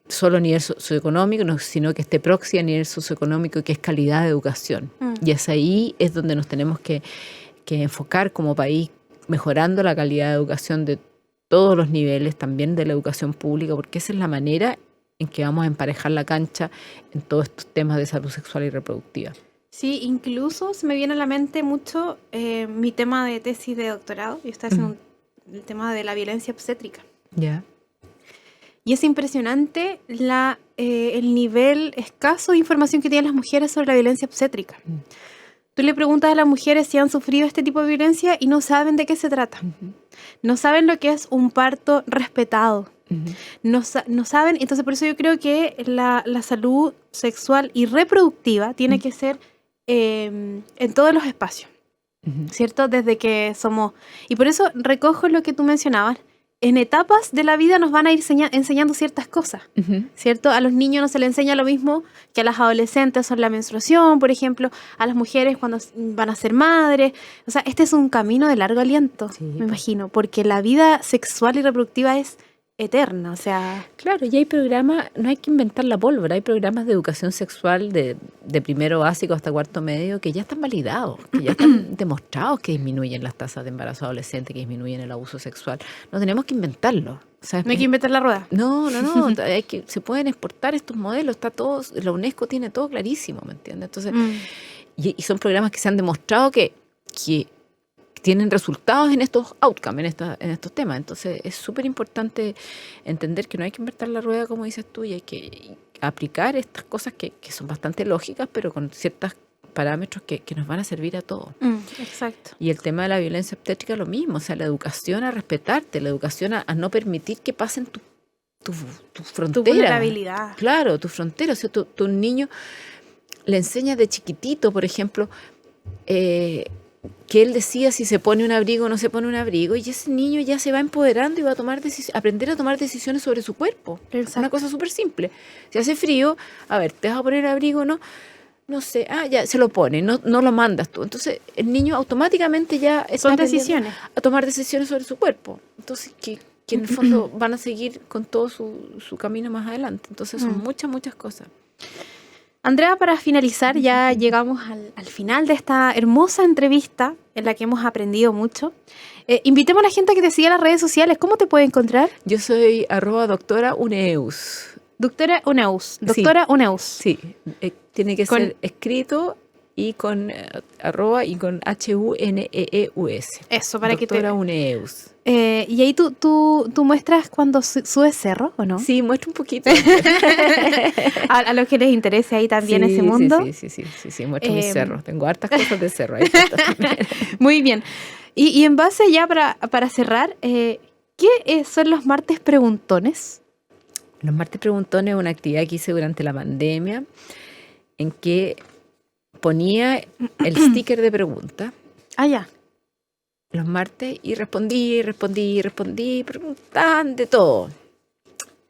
[SPEAKER 2] solo nivel socioeconómico, sino que esté próxima a nivel socioeconómico, que es calidad de educación. Y ahí es donde nos tenemos que enfocar como país, mejorando la calidad de educación de todos los niveles, también de la educación pública, porque esa es la manera en que vamos a emparejar la cancha en todos estos temas de salud sexual y reproductiva.
[SPEAKER 1] Sí, incluso se me viene a la mente mucho mi tema de tesis de doctorado. Yo estaba haciendo el tema de la violencia obstétrica.
[SPEAKER 2] Ya.
[SPEAKER 1] Y es impresionante el nivel escaso de información que tienen las mujeres sobre la violencia obstétrica. Tú le preguntas a las mujeres si han sufrido este tipo de violencia y no saben de qué se trata. No saben lo que es un parto respetado. No saben, entonces por eso yo creo que la salud sexual y reproductiva tiene que ser en todos los espacios, ¿cierto? Desde que somos... Y por eso recojo lo que tú mencionabas. En etapas de la vida nos van a ir enseñando ciertas cosas, ¿cierto? A los niños no se les enseña lo mismo que a las adolescentes son la menstruación, por ejemplo, a las mujeres cuando van a ser madres. O sea, este es un camino de largo aliento, me imagino, porque la vida sexual y reproductiva es eterna, o sea...
[SPEAKER 2] Claro, y hay programas, no hay que inventar la pólvora, hay programas de educación sexual de primero básico hasta cuarto medio que ya están validados, que ya están demostrados que disminuyen las tasas de embarazo adolescente, que disminuyen el abuso sexual. No tenemos que inventarlo. ¿Sabes?
[SPEAKER 1] No hay que inventar la rueda.
[SPEAKER 2] No, se pueden exportar estos modelos, está todo, la UNESCO tiene todo clarísimo, ¿me entiendes? Entonces, y son programas que se han demostrado que tienen resultados en estos outcomes, en estos temas. Entonces es súper importante entender que no hay que inventar la rueda, como dices tú, y hay que aplicar estas cosas que son bastante lógicas, pero con ciertos parámetros que nos van a servir a todos.
[SPEAKER 1] Exacto.
[SPEAKER 2] Y el tema de la violencia obstétrica lo mismo, o sea, la educación a respetarte, la educación a no permitir que pasen tu frontera.
[SPEAKER 1] Tu vulnerabilidad.
[SPEAKER 2] Claro, tu frontera. O sea, tu niño le enseñas de chiquitito, por ejemplo, que él decida si se pone un abrigo o no se pone un abrigo, y ese niño ya se va empoderando y va a aprender a tomar decisiones sobre su cuerpo. Es una cosa súper simple. Si hace frío, a ver, ¿te vas a poner abrigo o no? No sé, ya se lo pone, no lo mandas tú. Entonces el niño automáticamente ya está
[SPEAKER 1] decisiones
[SPEAKER 2] a tomar decisiones sobre su cuerpo. Entonces que en el fondo van a seguir con todo su camino más adelante. Entonces son muchas cosas.
[SPEAKER 1] Andrea, para finalizar, ya llegamos al final de esta hermosa entrevista en la que hemos aprendido mucho. Invitemos a la gente a que te siga en las redes sociales. ¿Cómo te puede encontrar?
[SPEAKER 2] Yo soy @doctora_uneus.
[SPEAKER 1] Doctora Uneus.
[SPEAKER 2] Sí, tiene que ser escrito y con arroba y con HUNEEUS.
[SPEAKER 1] Eso, para
[SPEAKER 2] Doctora Uneus.
[SPEAKER 1] Y ahí tú muestras cuando subes cerro, ¿o no?
[SPEAKER 2] Sí, muestro un poquito.
[SPEAKER 1] a los que les interese ahí también ese mundo.
[SPEAKER 2] Sí, muestro mis cerros. Tengo hartas cosas de cerro ahí.
[SPEAKER 1] Muy bien. Y en base ya para cerrar, ¿qué son los martes preguntones?
[SPEAKER 2] Los martes preguntones es una actividad que hice durante la pandemia en que ponía el sticker de pregunta.
[SPEAKER 1] Ya.
[SPEAKER 2] Los martes y respondí, preguntaban de todo.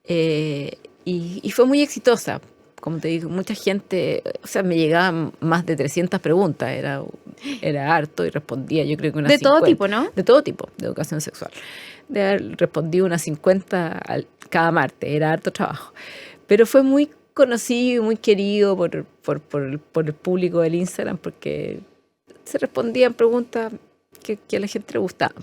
[SPEAKER 2] Y fue muy exitosa. Como te digo, mucha gente, o sea, me llegaban más de 300 preguntas, era harto y respondía, yo creo que unas 50.
[SPEAKER 1] De todo tipo, ¿no?
[SPEAKER 2] De todo tipo, de educación sexual. Respondí unas 50 cada martes, era harto trabajo. Pero fue muy conocido y muy querido por el público del Instagram, porque se respondían preguntas que a la gente le gustaba.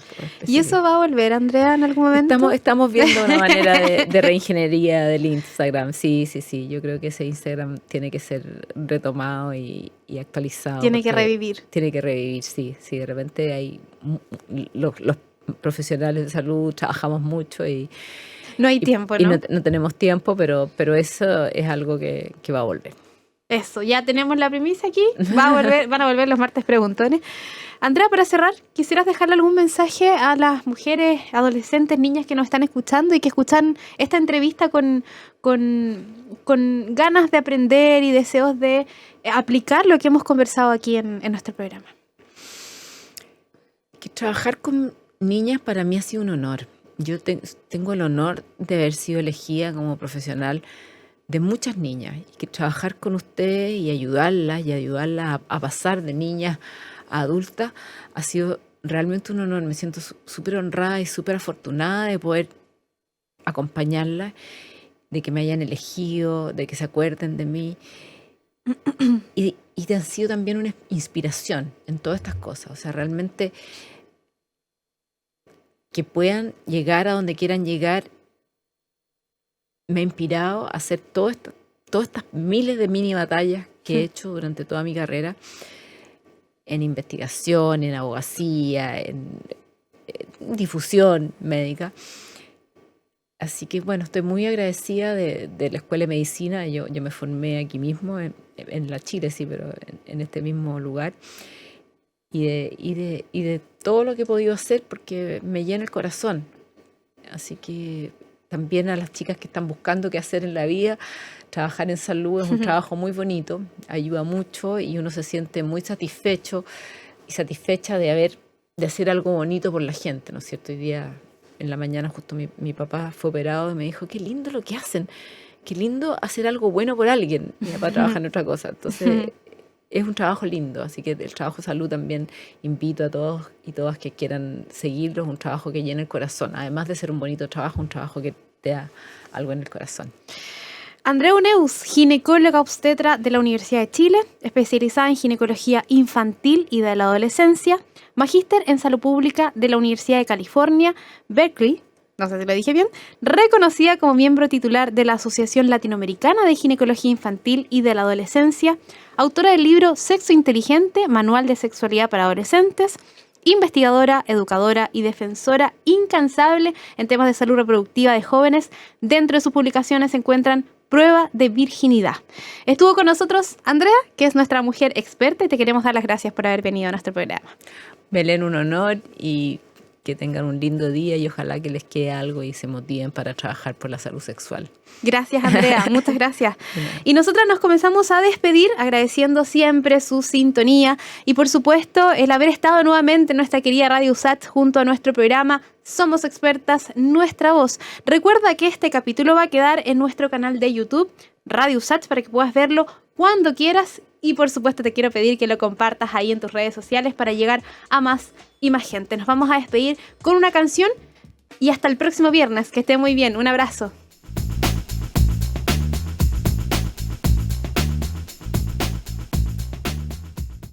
[SPEAKER 1] ¿Y eso va a volver, Andrea, en algún momento?
[SPEAKER 2] Estamos viendo una manera de reingeniería del Instagram. Sí. Yo creo que ese Instagram tiene que ser retomado y actualizado.
[SPEAKER 1] Tiene que revivir.
[SPEAKER 2] Tiene que revivir, sí. De repente hay los profesionales de salud trabajamos mucho y
[SPEAKER 1] no hay tiempo, ¿no?
[SPEAKER 2] Y no tenemos tiempo, pero eso es algo que va a volver.
[SPEAKER 1] Eso, ya tenemos la premisa aquí. Van a volver los martes preguntones. Andrea, para cerrar, ¿quisieras dejarle algún mensaje a las mujeres, adolescentes, niñas que nos están escuchando y que escuchan esta entrevista con ganas de aprender y deseos de aplicar lo que hemos conversado aquí en nuestro programa?
[SPEAKER 2] Que trabajar con niñas para mí ha sido un honor. Yo tengo el honor de haber sido elegida como profesional de muchas niñas, y que trabajar con ustedes y ayudarlas a pasar de niñas a adultas ha sido realmente un honor. Me siento súper honrada y súper afortunada de poder acompañarlas, de que me hayan elegido, de que se acuerden de mí y han sido también una inspiración en todas estas cosas. O sea, realmente que puedan llegar a donde quieran llegar me ha inspirado a hacer todas estas miles de mini batallas que he hecho durante toda mi carrera en investigación, en abogacía, en difusión médica. Así que bueno, estoy muy agradecida de la Escuela de Medicina. Yo me formé aquí mismo, en la Chile, sí, pero en este mismo lugar. Y de todo lo que he podido hacer, porque me llena el corazón. Así que también a las chicas que están buscando qué hacer en la vida, trabajar en salud es un trabajo muy bonito, ayuda mucho y uno se siente muy satisfecho y satisfecha de hacer algo bonito por la gente, ¿no es cierto? Hoy día, en la mañana, justo mi papá fue operado y me dijo, qué lindo lo que hacen, qué lindo hacer algo bueno por alguien. Mi papá trabaja en otra cosa, entonces es un trabajo lindo, así que el trabajo de salud también invito a todos y todas que quieran seguirlo, es un trabajo que llena el corazón, además de ser un bonito trabajo, un trabajo que te da algo en el corazón.
[SPEAKER 1] Andrea Uneus, ginecóloga obstetra de la Universidad de Chile, especializada en ginecología infantil y de la adolescencia, magíster en salud pública de la Universidad de California, Berkeley, no sé si lo dije bien, reconocida como miembro titular de la Asociación Latinoamericana de Ginecología Infantil y de la Adolescencia, autora del libro Sexo Inteligente, Manual de Sexualidad para Adolescentes, investigadora, educadora y defensora incansable en temas de salud reproductiva de jóvenes. Dentro de sus publicaciones se encuentran Prueba de Virginidad. Estuvo con nosotros Andrea, que es nuestra mujer experta, y te queremos dar las gracias por haber venido a nuestro programa.
[SPEAKER 2] Belén, un honor y que tengan un lindo día y ojalá que les quede algo y se motiven para trabajar por la salud sexual.
[SPEAKER 1] Gracias, Andrea, muchas gracias. Y nosotras nos comenzamos a despedir agradeciendo siempre su sintonía y por supuesto el haber estado nuevamente en nuestra querida Radio USACH junto a nuestro programa Somos Expertas, Nuestra Voz. Recuerda que este capítulo va a quedar en nuestro canal de YouTube, Radio USACH, para que puedas verlo cuando quieras. Y por supuesto te quiero pedir que lo compartas ahí en tus redes sociales para llegar a más y más gente. Nos vamos a despedir con una canción y hasta el próximo viernes. Que esté muy bien. Un abrazo.